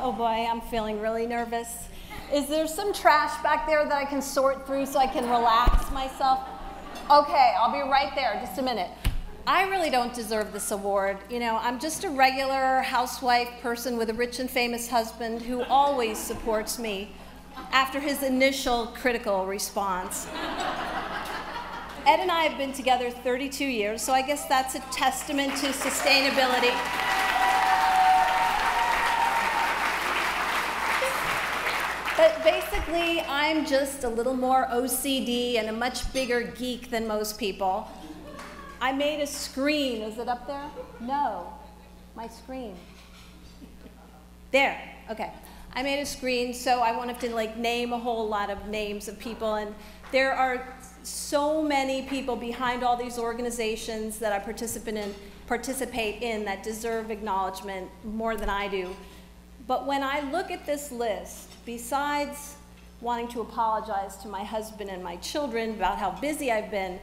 Oh boy, I'm feeling really nervous. Is there some trash back there that I can sort through so I can relax myself? Okay, I'll be right there, just a minute. I really don't deserve this award. You know, I'm just a regular housewife person with a rich and famous husband who always supports me after his initial critical response. Ed and I have been together 32 years, so I guess that's a testament to sustainability. But basically, I'm just a little more OCD and a much bigger geek than most people. I made a screen. Is it up there? No, my screen. There, okay. I made a screen so I won't have to like name a whole lot of names of people, and there are so many people behind all these organizations that I participate in that deserve acknowledgement more than I do. But when I look at this list, besides wanting to apologize to my husband and my children about how busy I've been,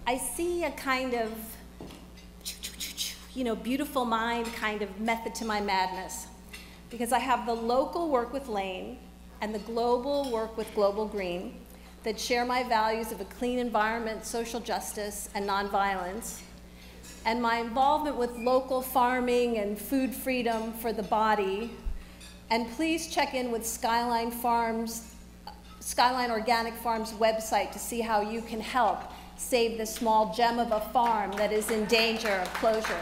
I see a kind of, you know, beautiful mind kind of method to my madness. Because I have the local work with Lane and the global work with Global Green that share my values of a clean environment, social justice, and nonviolence, and my involvement with local farming and food freedom for the body. And please check in with Skyline Organic Farms website to see how you can help save this small gem of a farm that is in danger of closure.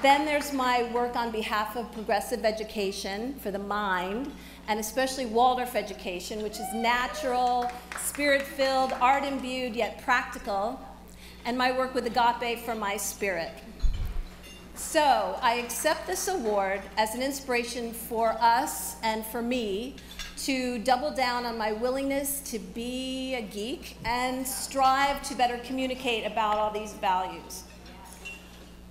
Then there's my work on behalf of progressive education for the mind, and especially Waldorf education, which is natural, spirit-filled, art-imbued, yet practical, and my work with Agape for my spirit. So I accept this award as an inspiration for us and for me to double down on my willingness to be a geek and strive to better communicate about all these values.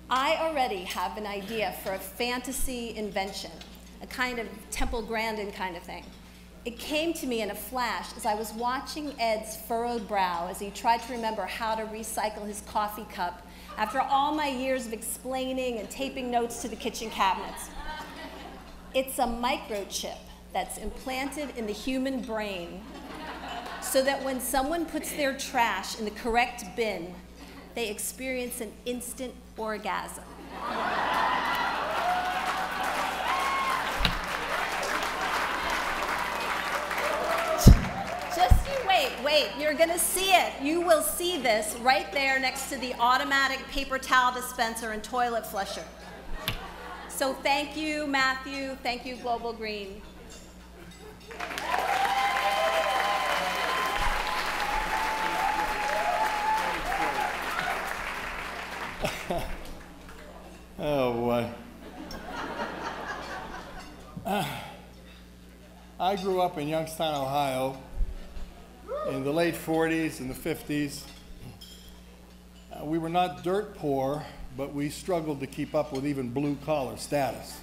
I already have an idea for a fantasy invention, a kind of Temple Grandin kind of thing. It came to me in a flash as I was watching Ed's furrowed brow as he tried to remember how to recycle his coffee cup after all my years of explaining and taping notes to the kitchen cabinets. It's a microchip that's implanted in the human brain so that when someone puts their trash in the correct bin, they experience an instant orgasm. Just you wait, you're gonna see it. You will see this right there next to the automatic paper towel dispenser and toilet flusher. So thank you, Matthew, thank you, Global Green. Oh, boy. I grew up in Youngstown, Ohio in the late 40s and the 50s. We were not dirt poor, but we struggled to keep up with even blue-collar status.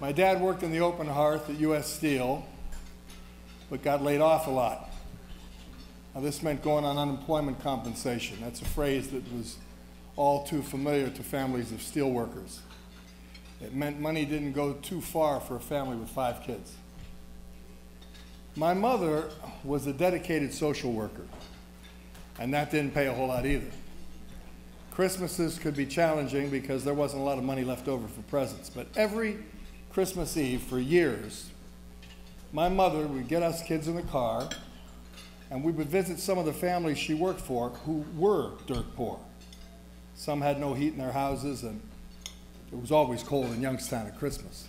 My dad worked in the open hearth at U.S. Steel, but got laid off a lot. Now, this meant going on unemployment compensation. That's a phrase that was all too familiar to families of steel workers. It meant money didn't go too far for a family with 5 kids. My mother was a dedicated social worker, and that didn't pay a whole lot either. Christmases could be challenging because there wasn't a lot of money left over for presents, but every Christmas Eve for years, my mother would get us kids in the car, and we would visit some of the families she worked for who were dirt poor. Some had no heat in their houses, and it was always cold in Youngstown at Christmas.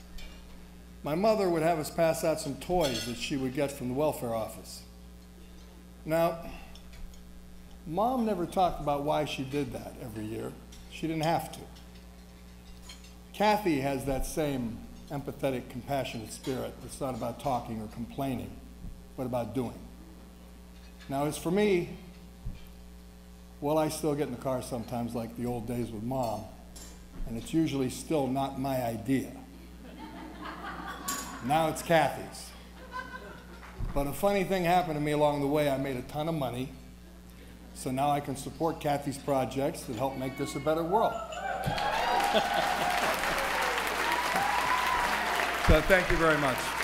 My mother would have us pass out some toys that she would get from the welfare office. Now, Mom never talked about why she did that every year. She didn't have to. Cathy has that same empathetic, compassionate spirit. It's not about talking or complaining, but about doing. Now, as for me, well, I still get in the car sometimes like the old days with Mom, and it's usually still not my idea. Now it's Cathy's. But a funny thing happened to me along the way. I made a ton of money, so now I can support Cathy's projects that help make this a better world. So thank you very much.